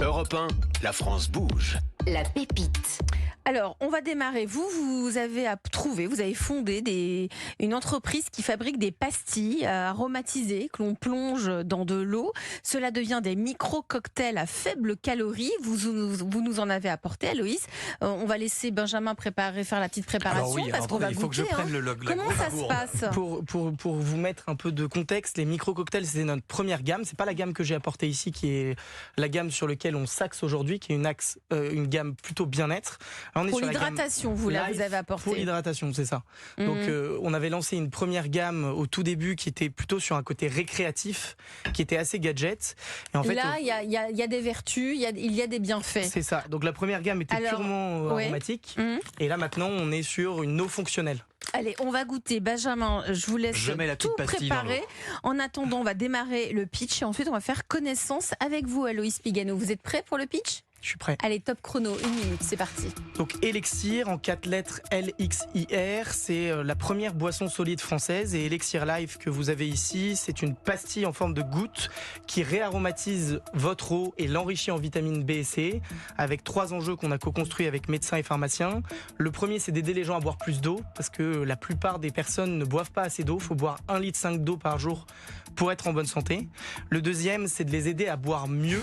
Europe 1, la France bouge. La pépite. Alors, on va démarrer. Vous avez fondé une entreprise qui fabrique des pastilles aromatisées que l'on plonge dans de l'eau. Cela devient des micro-cocktails à faibles calories. Vous nous en avez apporté, Aloïs. On va laisser Benjamin faire la petite préparation parce qu'on va il faut goûter. que je prenne le log. Comment ça se passe ? Pour vous mettre un peu de contexte, les micro-cocktails, c'est notre première gamme. C'est pas la gamme que j'ai apportée ici, qui est la gamme sur laquelle on s'axe aujourd'hui, qui est une gamme plutôt bien-être. Alors, on est pour sur l'hydratation, vous avez apporté. Pour l'hydratation, c'est ça. Donc, on avait lancé une première gamme au tout début qui était plutôt sur un côté récréatif, qui était assez gadget. Et en fait, là, il y a des vertus, il y a des bienfaits. C'est ça. Donc, la première gamme était purement aromatique. Et là, maintenant, on est sur une eau fonctionnelle. Allez, on va goûter. Benjamin, je vous laisse tout préparer. En attendant, on va démarrer le pitch et ensuite, on va faire connaissance avec vous, Aloïs Pigano. Vous êtes prêt pour le pitch ? Je suis prêt. Allez, top chrono, 1 minute, c'est parti. Donc Elixir, en 4 lettres LXIR, c'est la première boisson solide française. Et Elixir Life que vous avez ici, c'est une pastille en forme de goutte qui réaromatise votre eau et l'enrichit en vitamines B et C, avec 3 enjeux qu'on a co-construits avec médecins et pharmaciens. Le premier, c'est d'aider les gens à boire plus d'eau, parce que la plupart des personnes ne boivent pas assez d'eau. Il faut boire 1,5 litre d'eau par jour pour être en bonne santé. Le deuxième, c'est de les aider à boire mieux,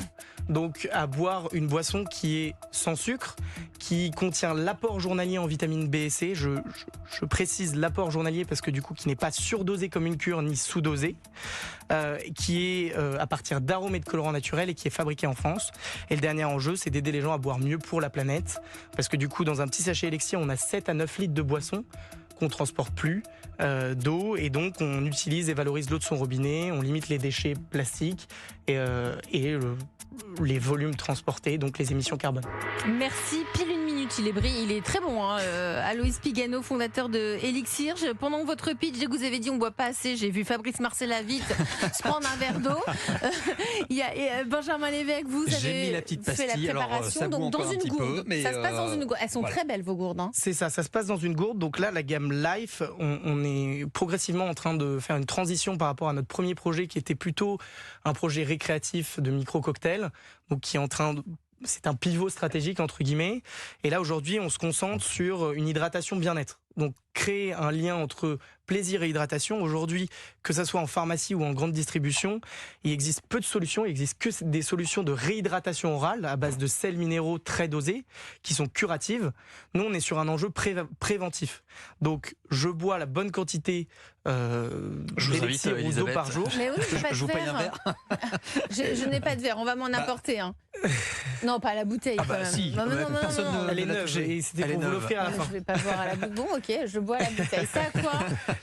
donc à boire une boisson qui est sans sucre, qui contient l'apport journalier en vitamine B et C. Je précise l'apport journalier parce que du coup, qui n'est pas surdosé comme une cure ni sous-dosé, qui est à partir d'arômes et de colorants naturels et qui est fabriqué en France. Et le dernier enjeu, c'est d'aider les gens à boire mieux pour la planète, parce que du coup, dans un petit sachet Elixir, on a 7 à 9 litres de boisson qu'on transporte plus d'eau, et donc on utilise et valorise l'eau de son robinet, on limite les déchets plastiques et les volumes transportés, donc les émissions carbone. Merci, pile 1 minute, il est très bon, hein. Aloïs Pigano, fondateur de Elixir. Pendant votre pitch, dès que vous avez dit on boit pas assez, j'ai vu Fabrice Marcella vite se prendre un verre d'eau. Il y a Benjamin Lévesque, vous j'ai mis la avez petite fait pastille, la préparation, alors, donc dans une gourde. Mais ça se passe dans une gourde. Elles sont voilà. très belles vos gourdes. Hein. C'est ça se passe dans une gourde. Donc là, la gamme Life, on est progressivement en train de faire une transition par rapport à notre premier projet qui était plutôt un projet récréatif de micro-cocktail, donc qui est en train de... C'est un pivot stratégique entre guillemets. Et là aujourd'hui, on se concentre sur une hydratation bien-être. Donc créer un lien entre plaisir et hydratation. Aujourd'hui, que ça soit en pharmacie ou en grande distribution, il existe peu de solutions. Il existe que des solutions de réhydratation orale à base de sels minéraux très dosés qui sont curatives. Nous, on est sur un enjeu préventif. Donc, je bois la bonne quantité d'élixir ou d'eau par jour. Mais oui, Je vous paye un verre. Je n'ai pas de verre, on va m'en apporter un. Non, pas à la bouteille. Ah bah quand même. si, non, personne ne Elle est l'a neuve touchée. et c'était Elle est pour vous neuve. l'offrir à la fin. Je vais pas boire à la bouteille. Bon, ok, je bois à la bouteille. C'est à quoi ?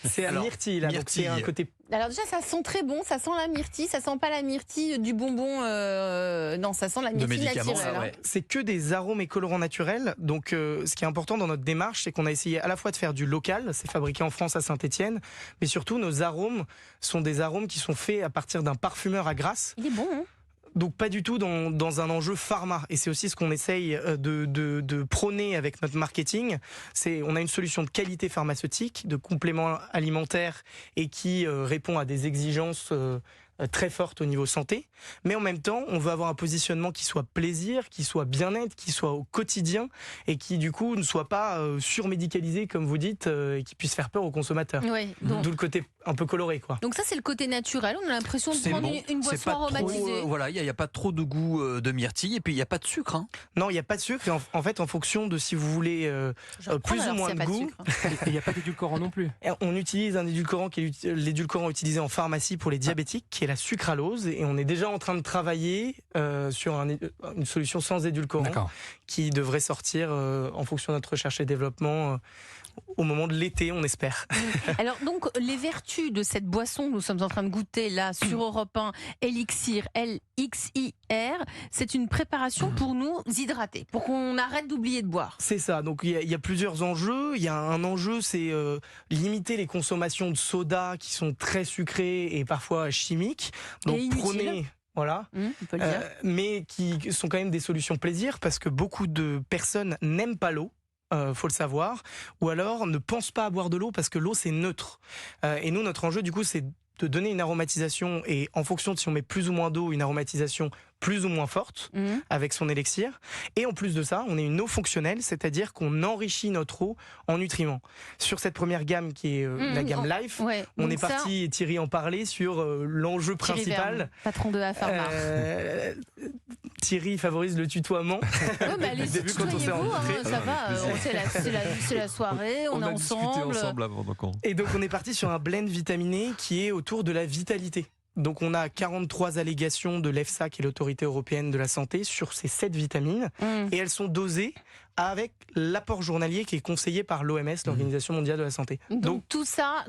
C'est à myrtille, là. Donc c'est un côté... Alors déjà, ça sent très bon, ça sent la myrtille, ça sent pas la myrtille du bonbon, non, ça sent la myrtille médicaments, naturelle. ça, ouais. C'est que des arômes et colorants naturels. Donc, ce qui est important dans notre démarche, c'est qu'on a essayé à la fois de faire du local, c'est fabriqué en France à Saint-Étienne, mais surtout nos arômes sont des arômes qui sont faits à partir d'un parfumeur à Grasse. Il est bon, hein ? Donc pas du tout dans un enjeu pharma. Et c'est aussi ce qu'on essaye de prôner avec notre marketing. On a une solution de qualité pharmaceutique, de complément alimentaire et qui répond à des exigences très forte au niveau santé, mais en même temps, on veut avoir un positionnement qui soit plaisir, qui soit bien-être, qui soit au quotidien et qui du coup ne soit pas surmédicalisé comme vous dites et qui puisse faire peur aux consommateurs. Oui, D'où le côté un peu coloré, quoi. Donc ça, c'est le côté naturel. On a l'impression de C'est prendre bon, une c'est boisson pas trop, aromatisée. voilà, il n'y a pas trop de goût de myrtille et puis il n'y a pas de sucre. Hein. Non, il n'y a pas de sucre. Et en fait, en fonction de si vous voulez plus ou moins de goût, il n'y a pas d'édulcorant non plus. on utilise un édulcorant qui est l'édulcorant utilisé en pharmacie pour les diabétiques, qui est la sucralose. Et on est déjà en train de travailler sur une solution sans édulcorant qui devrait sortir en fonction de notre recherche et développement au moment de l'été, on espère. Alors donc, les vertus de cette boisson que nous sommes en train de goûter là sur Europe 1, Elixir, LXIR, c'est une préparation pour nous hydrater, pour qu'on arrête d'oublier de boire. C'est ça, donc il y a plusieurs enjeux. Il y a un enjeu, c'est limiter les consommations de soda qui sont très sucrées et parfois chimiques. Donc et prôner... Voilà, on peut le dire. Mais qui sont quand même des solutions plaisir parce que beaucoup de personnes n'aiment pas l'eau. Faut le savoir, ou alors ne pensent pas à boire de l'eau parce que l'eau c'est neutre. Et nous, notre enjeu du coup, c'est de donner une aromatisation et en fonction de si on met plus ou moins d'eau, une aromatisation plus ou moins forte avec son élixir. Et en plus de ça, on est une eau fonctionnelle, c'est-à-dire qu'on enrichit notre eau en nutriments. Sur cette première gamme qui est la gamme Life, on est parti, et Thierry en parlait, sur l'enjeu principal. Verne, patron de Pharma. Thierry favorise le tutoiement. Mais allez-y, tutoyez-vous, ça va, c'est la soirée, on est ensemble. Avant, Et donc on est parti sur un blend vitaminé qui est autour de la vitalité. Donc on a 43 allégations de l'EFSA, qui est l'autorité européenne de la santé, sur ces 7 vitamines, et elles sont dosées avec l'apport journalier qui est conseillé par l'OMS, l'Organisation mondiale de la santé. Donc tout ça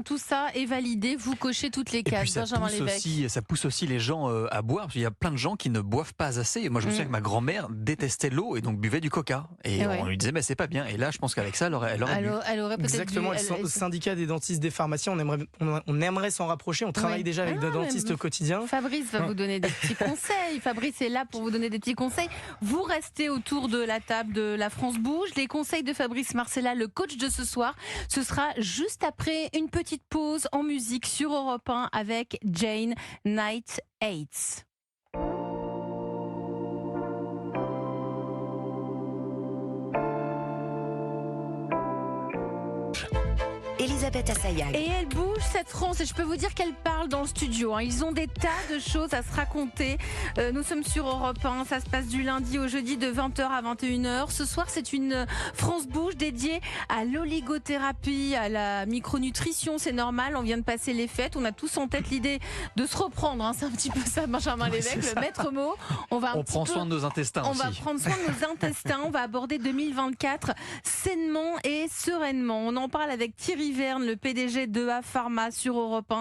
est validé, vous cochez toutes les cases. Benjamin Lévesque. Ça pousse aussi les gens à boire, parce qu'il y a plein de gens qui ne boivent pas assez. Moi je me souviens que ma grand-mère détestait l'eau et donc buvait du coca. Et on lui disait mais c'est pas bien. Et là je pense qu'avec ça elle aurait bu. Elle aurait peut-être Exactement, le syndicat des dentistes des pharmaciens, on aimerait s'en rapprocher, on travaille déjà avec des dentistes au quotidien. Fabrice va vous donner des petits conseils. Fabrice est là pour vous donner des petits conseils. Vous restez autour de la table de La France Bouge. Les conseils de Fabrice Marcella, le coach de ce soir, ce sera juste après une petite pause en musique sur Europe 1 avec Jane Night Hates. Elisabeth Assayag. Et elle bouge cette France et je peux vous dire qu'elle parle dans le studio. Ils ont des tas de choses à se raconter. Nous sommes sur Europe 1, ça se passe du lundi au jeudi de 20h à 21h. Ce soir, c'est une France Bouge dédiée à l'oligothérapie, à la micronutrition. C'est normal, on vient de passer les fêtes. On a tous en tête l'idée de se reprendre. C'est un petit peu ça, Benjamin Lévesque, le maître mot. On prend soin de nos intestins aussi. On va prendre soin de nos intestins. On va aborder 2024 sainement et sereinement. On en parle avec Thierry Verne, le PDG d'EA Pharma sur Europe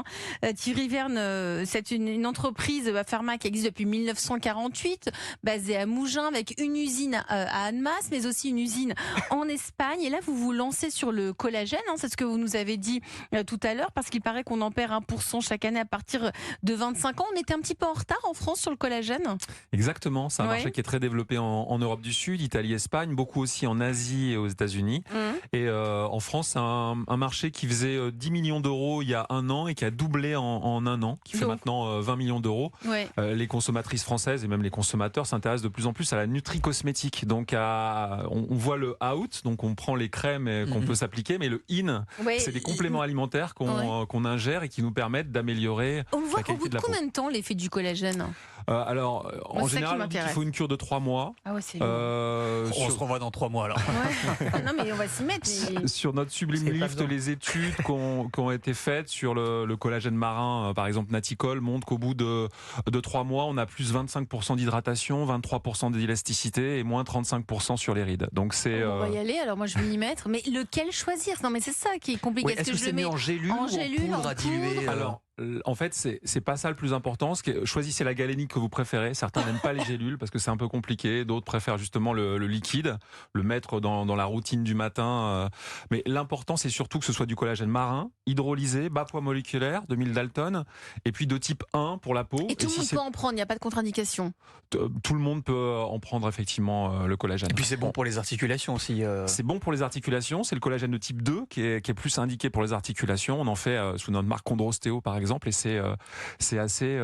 1. Thierry Verne, c'est une entreprise EA Pharma qui existe depuis 1948, basée à Mougins, avec une usine à Annemasse, mais aussi une usine en Espagne. Et là, vous vous lancez sur le collagène, c'est ce que vous nous avez dit tout à l'heure, parce qu'il paraît qu'on en perd 1% chaque année à partir de 25 ans. On était un petit peu en retard en France sur le collagène. Exactement, c'est un marché qui est très développé en Europe du Sud, Italie, Espagne, beaucoup aussi en Asie et aux États-Unis. Et en France, c'est un marché qui faisait 10 millions d'euros il y a un an et qui a doublé en un an, qui fait maintenant 20 millions d'euros. Les consommatrices françaises et même les consommateurs s'intéressent de plus en plus à la nutri-cosmétique. Donc on voit le out, donc on prend les crèmes qu'on peut s'appliquer, mais le in, c'est des compléments alimentaires qu'on ingère et qui nous permettent d'améliorer on voit la qualité de la peau. Combien de temps l'effet du collagène? Alors, en général, il faut une cure de 3 mois. Ah ouais, c'est on se revoit dans 3 mois alors. Non mais on va s'y mettre. Sur notre Sublime Lift, les études qui ont été faites sur le collagène marin, par exemple Naticol, montrent qu'au bout de 3 mois, on a plus 25% d'hydratation, 23% d'élasticité et moins 35% sur les rides. Donc on va y aller, alors moi je vais y mettre. Mais lequel choisir? Non mais c'est ça qui est compliqué. Est-ce que je le mets en gélule ou en poudre à diluer? Alors, en fait, c'est pas ça le plus important. Choisissez la galénique que vous préférez. Certains n'aiment pas les gélules parce que c'est un peu compliqué. D'autres préfèrent justement le liquide, le mettre dans la routine du matin. Mais l'important, c'est surtout que ce soit du collagène marin, hydrolysé, bas poids moléculaire, de 1000 Dalton, et puis de type 1 pour la peau. Et tout le monde peut en prendre, il n'y a pas de contre-indication. Tout le monde peut en prendre effectivement le collagène. Et puis c'est bon pour les articulations aussi. C'est bon pour les articulations. C'est le collagène de type 2 qui est plus indiqué pour les articulations. On en fait sous notre marque Chondrostéo par exemple, et c'est assez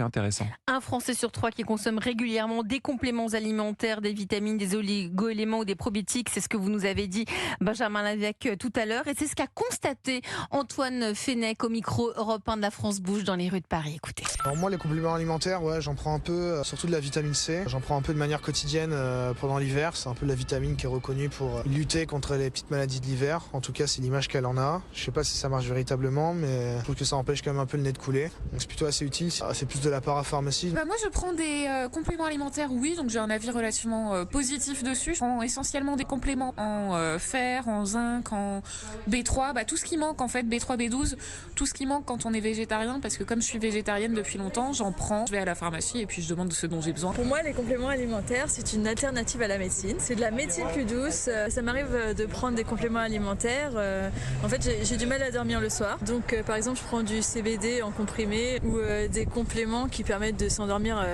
intéressant. Un Français sur 3 qui consomme régulièrement des compléments alimentaires, des vitamines, des oligo-éléments ou des probiotiques. C'est ce que vous nous avez dit, Benjamin Lévesque, tout à l'heure. Et c'est ce qu'a constaté Antoine Fenech au micro Europe 1 de La France Bouge dans les rues de Paris. Écoutez. Alors moi, les compléments alimentaires, j'en prends un peu, surtout de la vitamine C. J'en prends un peu de manière quotidienne pendant l'hiver. C'est un peu la vitamine qui est reconnue pour lutter contre les petites maladies de l'hiver. En tout cas, c'est l'image qu'elle en a. Je sais pas si ça marche véritablement, mais je trouve que ça empêche quand même un peu le nez de couler. Donc c'est plutôt assez utile. C'est plus de la parapharmacie. Moi, je prends des compléments alimentaires, oui. Donc j'ai un avis relativement positif dessus. Je prends essentiellement des compléments en fer, en zinc, en B3. Tout ce qui manque en fait, B3, B12. Tout ce qui manque quand on est végétarien. Parce que comme je suis végétarienne depuis longtemps, j'en prends. Je vais à la pharmacie et puis je demande ce dont j'ai besoin. Pour moi, les compléments alimentaires, c'est une alternative à la médecine. C'est de la médecine plus douce. Ça m'arrive de prendre des compléments alimentaires. En fait, j'ai du mal à dormir le soir. Donc, par exemple, je prends prends du CBD en comprimé ou des compléments qui permettent de s'endormir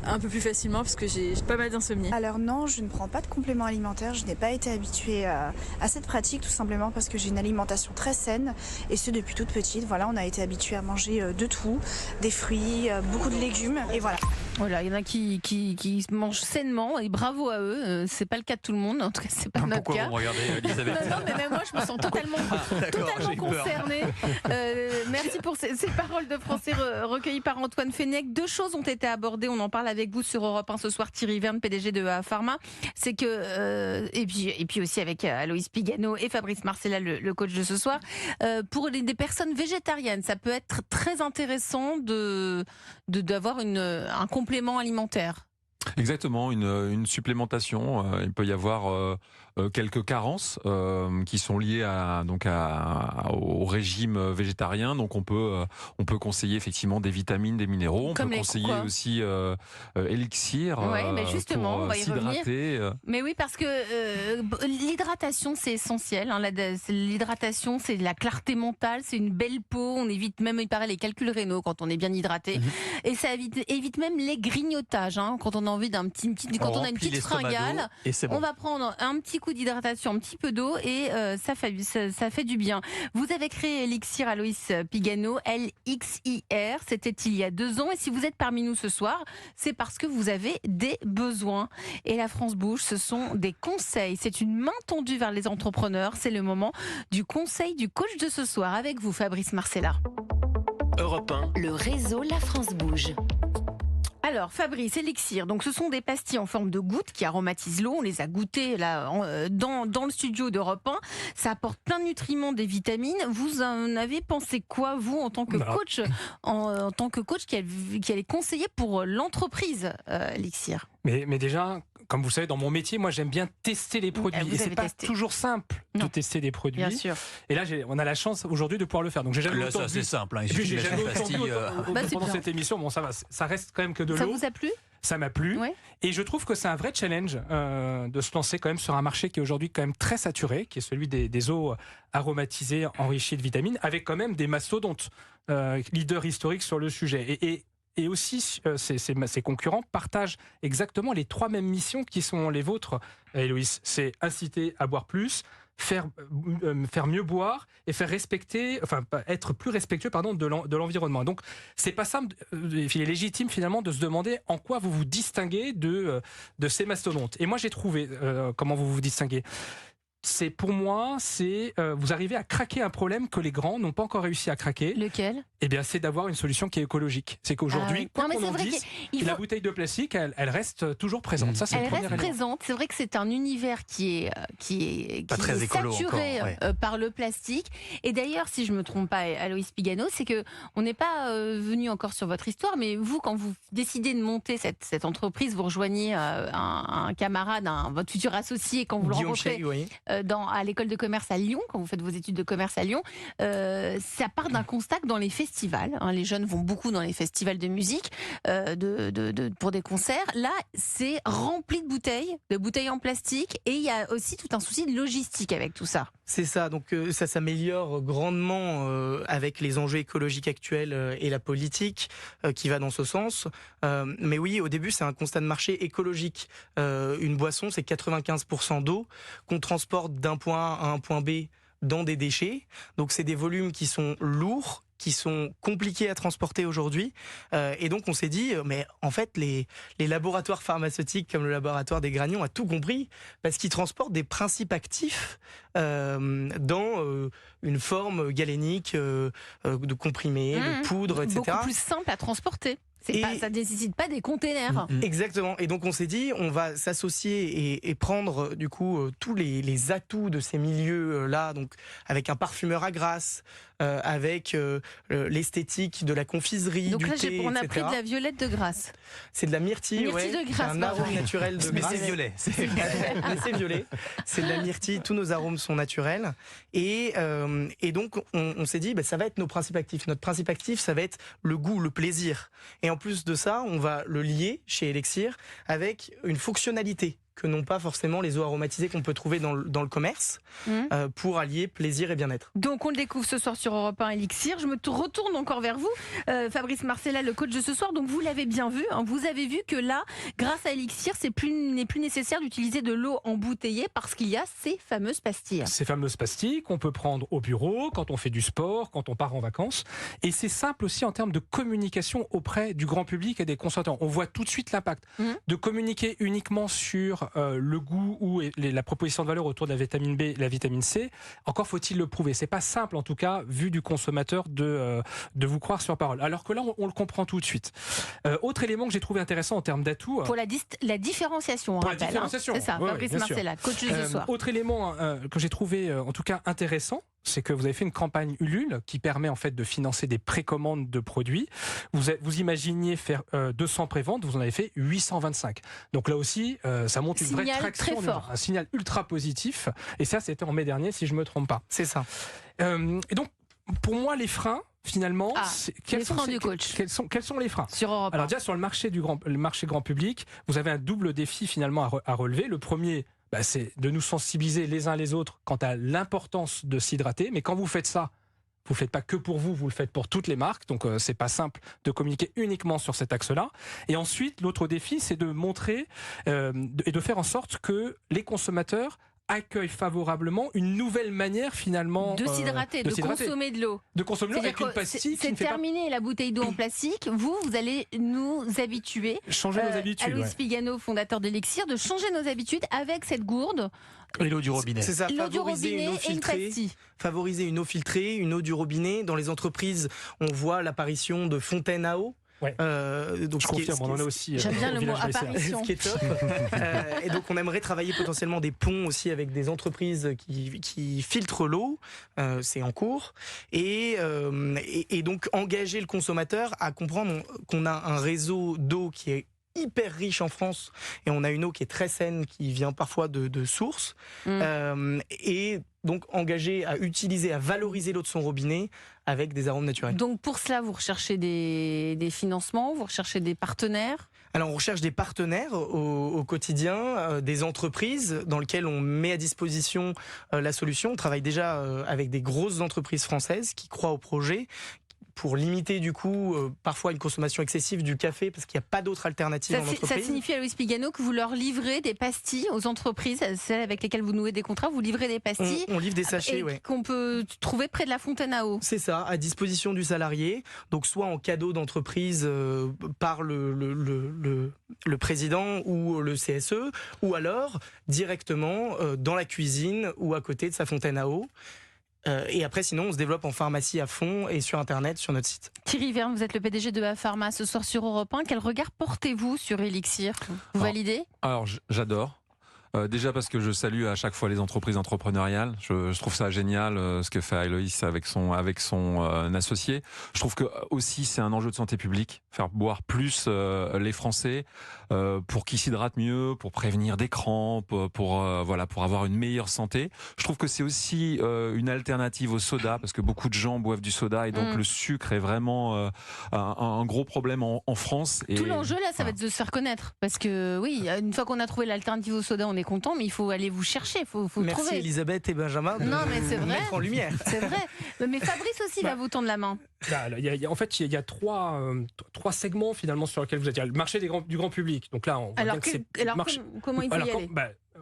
un peu plus facilement parce que j'ai pas mal d'insomnie. Alors non, je ne prends pas de compléments alimentaires. Je n'ai pas été habituée à cette pratique tout simplement parce que j'ai une alimentation très saine et ce depuis toute petite. Voilà, on a été habitué à manger de tout, des fruits, beaucoup de légumes et voilà. Voilà, il y en a qui mangent sainement et bravo à eux. C'est pas le cas de tout le monde, en tout cas c'est pas notre Pourquoi cas. vous me regardez, Elisabeth? Non, mais même moi je me sens totalement concernée. Merci pour ces paroles de français recueillies par Antoine Fenech. Deux choses ont été abordées, on en parle avec vous sur Europe 1 ce soir, Thierry Verne, PDG de Pharma. C'est que, et puis aussi avec Aloïs Pigano et Fabrice Marcella, le coach de ce soir, pour des personnes végétariennes, ça peut être très intéressant d'avoir un complément alimentaire. Exactement, une supplémentation. Il peut y avoir quelques carences qui sont liées au régime végétarien. Donc on peut conseiller effectivement des vitamines, des minéraux. On peut conseiller aussi élixir mais justement, pour on va y s'hydrater. revenir. Mais oui, parce que l'hydratation c'est essentiel. L'hydratation c'est la clarté mentale, c'est une belle peau. On évite même, il paraît, les calculs rénaux quand on est bien hydraté. Et ça évite même les grignotages. Quand on a envie quand on a une petite fringale, on va prendre un petit coup d'hydratation, un petit peu d'eau et ça fait du bien. Vous avez créé Elixir, Aloïs Pigano, LXIR, c'était il y a 2 ans et si vous êtes parmi nous ce soir, c'est parce que vous avez des besoins. Et la France bouge, ce sont des conseils, c'est une main tendue vers les entrepreneurs, c'est le moment du conseil du coach de ce soir avec vous Fabrice Marcella. Europe 1. Le réseau La France bouge. Alors Fabrice, Elixir, donc ce sont des pastilles en forme de gouttes qui aromatisent l'eau. On les a goûtées là dans le studio d'Europe 1. Ça apporte plein de nutriments, des vitamines. Vous en avez pensé quoi, vous, en tant que coach, en tant que coach qui allait conseiller pour l'entreprise Elixir? Mais déjà, comme vous le savez, dans mon métier, moi j'aime bien tester les produits. Et c'est pas toujours simple de tester des produits. Bien sûr. Et là, on a la chance aujourd'hui de pouvoir le faire. Donc j'ai jamais là, autant ça c'est simple. Il et puis j'ai suffit de jamais mettre autant une pastille. pendant cette émission. Bon, ça va, ça reste quand même que de l'eau. Ça vous a plu? Ça m'a plu. Ouais. Et je trouve que c'est un vrai challenge de se lancer quand même sur un marché qui est aujourd'hui quand même très saturé, qui est celui des eaux aromatisées enrichies de vitamines, avec quand même des mastodontes, leaders historiques sur le sujet. Et aussi, ces concurrents partagent exactement les 3 mêmes missions qui sont les vôtres, Héloïse. C'est inciter à boire plus, faire mieux boire et être plus respectueux de l'environnement. Donc, c'est pas simple, il est légitime finalement de se demander en quoi vous vous distinguez de ces mastodontes. Et moi, j'ai trouvé comment vous vous distinguez. Pour moi, vous arrivez à craquer un problème que les grands n'ont pas encore réussi à craquer. Lequel? Eh bien, c'est d'avoir une solution qui est écologique. C'est qu'aujourd'hui, quoi qu'on en dise, la bouteille de plastique, elle reste toujours présente. Ça, c'est le premier élément. Présente. C'est vrai que c'est un univers qui est saturé par le plastique. Et d'ailleurs, si je me trompe pas, Aloïs Pigano, c'est que on n'est pas venu encore sur votre histoire, mais vous, quand vous décidez de monter cette entreprise, vous rejoignez un camarade, votre futur associé, quand vous le rencontrez. À l'école de commerce à Lyon, quand vous faites vos études de commerce à Lyon, ça part d'un constat que dans les festivals, les jeunes vont beaucoup dans les festivals de musique pour des concerts. Là, c'est rempli de bouteilles en plastique, et il y a aussi tout un souci de logistique avec tout ça. C'est ça, donc ça s'améliore grandement avec les enjeux écologiques actuels et la politique qui va dans ce sens. Mais oui, au début, c'est un constat de marché écologique. Une boisson, c'est 95% d'eau qu'on transporte d'un point A à un point B dans des déchets. Donc c'est des volumes qui sont lourds, qui sont compliqués à transporter aujourd'hui. Et donc on s'est dit, mais en fait les laboratoires pharmaceutiques comme le laboratoire des Granions a tout compris, parce qu'ils transportent des principes actifs dans une forme galénique de comprimés, de poudre, etc. Beaucoup plus simple à transporter. Ça ne nécessite pas des containers. Exactement. Et donc on s'est dit, on va s'associer et prendre du coup tous les atouts de ces milieux-là, donc avec un parfumeur à Grasse, avec l'esthétique de la confiserie, donc du là, thé, on a etc. pris de la violette de Grasse. C'est de la myrtille, de Grasse, c'est un arôme naturel de Mais Grasse. c'est violet. Mais c'est violet. C'est de la myrtille, tous nos arômes sont naturels. Et donc on s'est dit, ça va être nos principes actifs. Notre principe actif, ça va être le goût, le plaisir. Et en plus de ça, on va le lier chez Elixir avec une fonctionnalité. que n'ont pas forcément les eaux aromatisées qu'on peut trouver dans le commerce, pour allier plaisir et bien-être. Donc on le découvre ce soir sur Europe 1 Elixir. Je me retourne encore vers vous, Fabrice Marcella, le coach de ce soir. Donc vous l'avez bien vu, hein, vous avez vu que là, grâce à Elixir, n'est plus nécessaire d'utiliser de l'eau embouteillée parce qu'il y a ces fameuses pastilles. Ces fameuses pastilles qu'on peut prendre au bureau, quand on fait du sport, quand on part en vacances. Et c'est simple aussi en termes de communication auprès du grand public et des consommateurs. On voit tout de suite l'impact de communiquer uniquement sur le goût ou la proposition de valeur autour de la vitamine B, la vitamine C. Encore faut-il le prouver. C'est pas simple en tout cas, vu du consommateur, de vous croire sur parole. Alors que là, on le comprend tout de suite. Autre élément que j'ai trouvé intéressant en termes d'atouts. Pour la différenciation. Pour la différenciation. C'est ça, Fabrice Marcella, coach de ce soir. Autre élément que j'ai trouvé en tout cas intéressant, c'est que vous avez fait une campagne Ulule qui permet en fait de financer des précommandes de produits. Vous imaginiez faire 200 préventes, vous en avez fait 825. Donc là aussi, ça montre une vraie traction, un signal ultra positif. Et ça, c'était en mai dernier, si je me trompe pas. C'est ça. Et donc, pour moi, les freins, finalement, quels sont les freins sur Europe 1. Alors déjà, sur le marché grand public, vous avez un double défi finalement à relever. Le premier, c'est de nous sensibiliser les uns les autres quant à l'importance de s'hydrater. Mais quand vous faites ça, vous ne le faites pas que pour vous, vous le faites pour toutes les marques. Donc, c'est pas simple de communiquer uniquement sur cet axe-là. Et ensuite, l'autre défi, c'est de montrer et de faire en sorte que les consommateurs accueille favorablement une nouvelle manière finalement de s'hydrater, de consommer de l'eau. De consommer de l'eau avec une pastille. C'est terminé la bouteille d'eau en plastique. Vous allez nous habituer. Changer nos habitudes. Aloïs Pigano, fondateur d'Elixir, de changer nos habitudes avec cette gourde. Et l'eau du robinet. C'est ça, favoriser une eau filtrée, favoriser une eau filtrée, une eau du robinet. Dans les entreprises, on voit l'apparition de fontaines à eau. Ouais. Donc je confirme, on en a aussi. J'aime bien le mot apparition. Ce qui est top. Et donc on aimerait travailler potentiellement des ponts aussi avec des entreprises qui filtrent l'eau. C'est en cours. Et donc engager le consommateur à comprendre qu'on a un réseau d'eau qui est hyper riche en France et on a une eau qui est très saine qui vient parfois de sources et donc engager à utiliser, à valoriser l'eau de son robinet avec des arômes naturels. Donc pour cela vous recherchez des financements, vous recherchez des partenaires? Alors on recherche des partenaires au quotidien, des entreprises dans lesquelles on met à disposition la solution. On travaille déjà avec des grosses entreprises françaises qui croient au projet, pour limiter du coup parfois une consommation excessive du café parce qu'il n'y a pas d'autre alternative en entreprise. Ça signifie, Aloïs Pigano, que vous leur livrez des pastilles aux entreprises, celles avec lesquelles vous nouez des contrats, vous livrez des pastilles. On livre des sachets, qu'on peut trouver près de la fontaine à eau. C'est ça, à disposition du salarié, donc soit en cadeau d'entreprise par le président ou le CSE, ou alors directement dans la cuisine ou à côté de sa fontaine à eau. Et après, sinon, on se développe en pharmacie à fond et sur Internet, sur notre site. Thierry Verne, vous êtes le PDG de Apharma ce soir sur Europe 1. Quel regard portez-vous sur Elixir? Vous validez? Alors, j'adore. Déjà parce que je salue à chaque fois les entreprises entrepreneuriales. Je trouve ça génial ce que fait Aloïs avec son associé. Je trouve que aussi c'est un enjeu de santé publique, faire boire plus les Français pour qu'ils s'hydratent mieux, pour prévenir des crampes, pour avoir une meilleure santé. Je trouve que c'est aussi une alternative au soda parce que beaucoup de gens boivent du soda et donc le sucre est vraiment un gros problème en France. Tout l'enjeu là, ça va être de se faire connaître parce que oui, une fois qu'on a trouvé l'alternative au soda, on est content, mais il faut aller vous chercher, faut Merci trouver. Merci Elisabeth et Benjamin de mettre en lumière. C'est vrai. Mais Fabrice aussi va vous tendre la main. En fait, il y a trois segments finalement sur lesquels vous êtes. Il y a le marché du grand public. Donc là, on voit bien que c'est comment il faut y aller?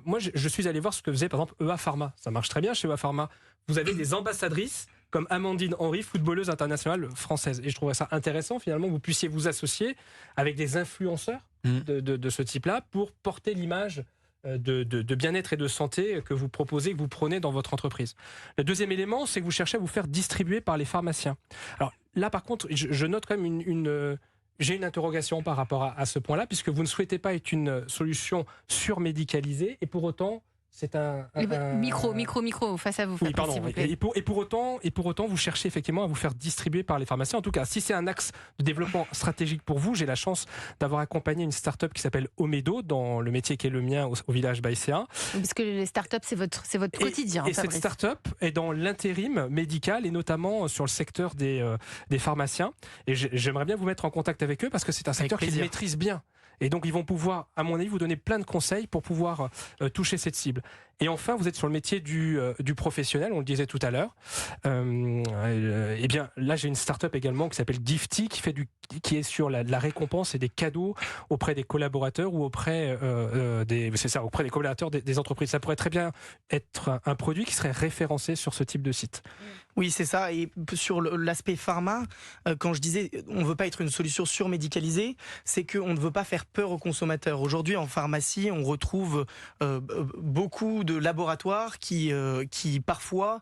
Moi, je suis allé voir ce que faisait par exemple EA Pharma. Ça marche très bien chez EA Pharma. Vous avez des ambassadrices comme Amandine Henry, footballeuse internationale française. Et je trouverais ça intéressant finalement que vous puissiez vous associer avec des influenceurs de ce type-là pour porter l'image de bien-être et de santé que vous proposez, que vous prenez dans votre entreprise. Le deuxième élément, c'est que vous cherchez à vous faire distribuer par les pharmaciens. Alors là, par contre, je note quand même j'ai une interrogation par rapport à ce point-là, puisque vous ne souhaitez pas être une solution surmédicalisée, et pour autant, c'est un micro face à vous. Oui, pardon. Et pour autant, vous cherchez effectivement à vous faire distribuer par les pharmaciens. En tout cas, si c'est un axe de développement stratégique pour vous, j'ai la chance d'avoir accompagné une start-up qui s'appelle Omedo dans le métier qui est le mien au village Baïséen. Parce que les start-up, c'est votre quotidien. Et cette start-up est dans l'intérim médical et notamment sur le secteur des pharmaciens. Et j'aimerais bien vous mettre en contact avec eux parce que c'est un secteur qu'ils maîtrisent bien. Et donc ils vont pouvoir, à mon avis, vous donner plein de conseils pour pouvoir toucher cette cible. Et enfin, vous êtes sur le métier du professionnel, on le disait tout à l'heure. Et bien là, j'ai une start-up également qui s'appelle Gifty, qui est sur la récompense et des cadeaux auprès des collaborateurs ou auprès auprès des collaborateurs des entreprises. Ça pourrait très bien être un produit qui serait référencé sur ce type de site. Oui, c'est ça. Et sur l'aspect pharma, quand je disais on ne veut pas être une solution surmédicalisée, c'est qu'on ne veut pas faire peur aux consommateurs. Aujourd'hui, en pharmacie, on retrouve beaucoup de laboratoires qui parfois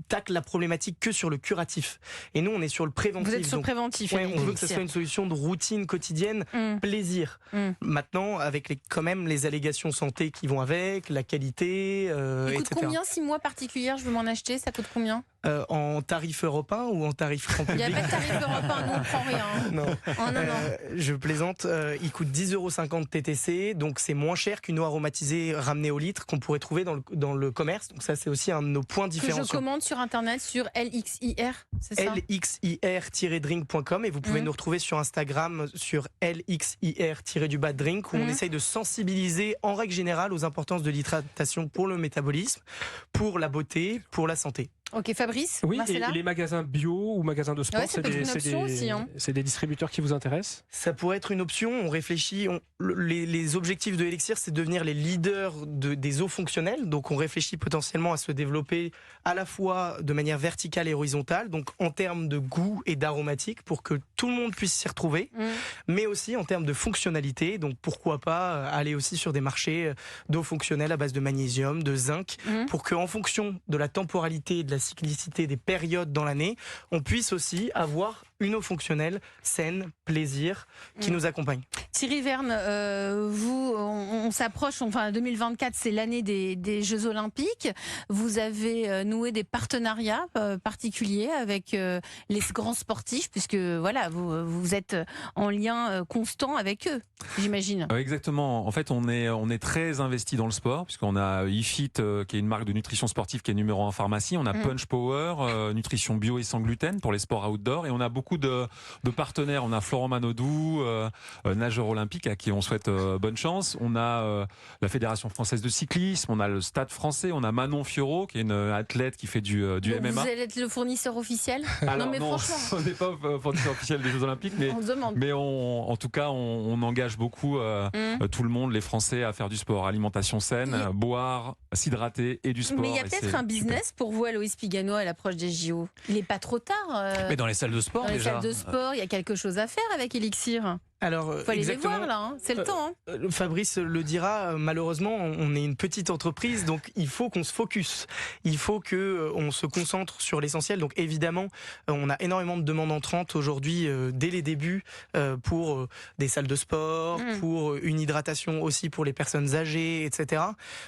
taclent la problématique que sur le curatif. Et nous, on est sur le préventif. Vous êtes sur le préventif. Ouais, on veut que ce soit une solution de routine quotidienne, plaisir. Maintenant, avec quand même les allégations santé qui vont avec, la qualité, Il coûte etc. combien 6 mois particulière, je veux m'en acheter, ça coûte combien en tarif européen ou en tarif grand public? Il n'y a pas de tarif européen, nous on prend rien. Non. Oh, non. Je plaisante, il coûte 10,50 € TTC, donc c'est moins cher qu'une eau aromatisée ramenée au litre qu'on pourrait trouver dans le commerce. Donc ça, c'est aussi un de nos points différenciants. Que je commande sur internet sur LXIR, c'est ça? LXIR-drink.com, et vous pouvez nous retrouver sur Instagram sur LXIR-drink, où on essaye de sensibiliser en règle générale aux importances de l'hydratation pour le métabolisme, pour la beauté, pour la santé. Ok, Fabrice. Oui, Marcella. et les magasins bio ou magasins de sport, Ouais, ça peut être une option aussi, hein. C'est des distributeurs qui vous intéressent? Ça pourrait être une option. On réfléchit. Les objectifs de Elixir, c'est de devenir les leaders des eaux fonctionnelles. Donc, on réfléchit potentiellement à se développer à la fois de manière verticale et horizontale, donc en termes de goût et d'aromatique, pour que tout le monde puisse s'y retrouver, mais aussi en termes de fonctionnalité. Donc, pourquoi pas aller aussi sur des marchés d'eau fonctionnelle à base de magnésium, de zinc, pour qu'en fonction de la temporalité et de la cyclicité des périodes dans l'année, on puisse aussi avoir une eau fonctionnelle, saine, plaisir, qui nous accompagne. Thierry Verne, on s'approche, enfin 2024, c'est l'année des Jeux Olympiques. Vous avez noué des partenariats particuliers avec les grands sportifs, puisque voilà, vous êtes en lien constant avec eux, j'imagine. Exactement. En fait, on est très investi dans le sport, puisqu'on a eFit, qui est une marque de nutrition sportive qui est numéro 1 en pharmacie. On a Punch Power, nutrition bio et sans gluten pour les sports outdoor. Et on a beaucoup de partenaires. On a Florent Manodou, nageur olympique, à qui on souhaite bonne chance. On a la Fédération française de cyclisme. On a le Stade français. On a Manon Fiorot, qui est une athlète qui fait du MMA. Vous allez être le fournisseur officiel? Alors, non, mais franchement. On n'est pas fournisseur officiel des Jeux Olympiques, mais on demande. Mais en tout cas, on engage beaucoup tout le monde, les Français, à faire du sport. Alimentation saine, boire, s'hydrater et du sport. Mais il y a peut-être un business pour vous, Aloïs Pigano, à l'approche des JO. Il n'est pas trop tard. Mais dans les salles de sport, dans déjà. Les salles de sport, il y a quelque chose à faire avec Elixir. Alors, faut aller les voir là, hein. C'est le temps. Hein. Fabrice le dira, malheureusement, on est une petite entreprise, donc il faut qu'on se focus. Il faut qu'on se concentre sur l'essentiel. Donc évidemment, on a énormément de demandes entrantes aujourd'hui, dès les débuts, pour des salles de sport, pour une hydratation aussi pour les personnes âgées, etc.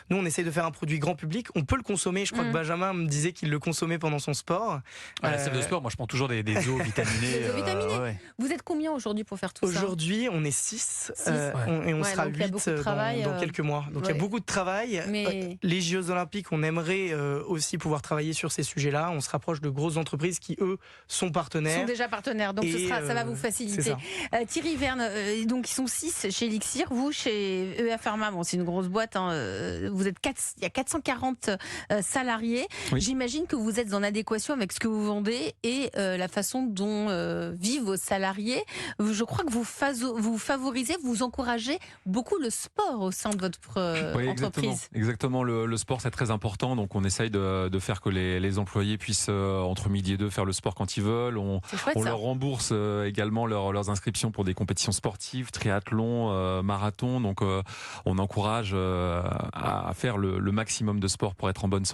Nous, on essaie de faire un produit grand public. On peut le consommer. Je crois que Benjamin me disait qu'il le consommait pendant son sport. À la salle de sport, moi je prends toujours des eaux vitaminées. Des eaux vitaminées. Ouais. Vous êtes combien aujourd'hui pour faire tout ça? Aujourd'hui, on est 6 et on sera 8 dans quelques mois. Donc il y a beaucoup de travail. Mais... Les Jeux Olympiques, on aimerait aussi pouvoir travailler sur ces sujets-là. On se rapproche de grosses entreprises qui, eux, sont partenaires. Sont déjà partenaires, donc ça va vous faciliter. Thierry Verne, donc ils sont 6 chez Elixir. Vous, chez EA Pharma, bon, c'est une grosse boîte. Hein, il y a 440 salariés. Oui. J'imagine que vous êtes en adéquation avec ce que vous vendez et la façon dont vivent vos salariés. Je crois que vous favorisez, vous encouragez beaucoup le sport au sein de votre entreprise. Exactement. Le sport, c'est très important. Donc, on essaye de faire que les employés puissent, entre midi et 2, faire le sport quand ils veulent. On leur rembourse également leurs inscriptions pour des compétitions sportives, triathlon, marathon. Donc, on encourage à faire le maximum de sport pour être en bonne santé.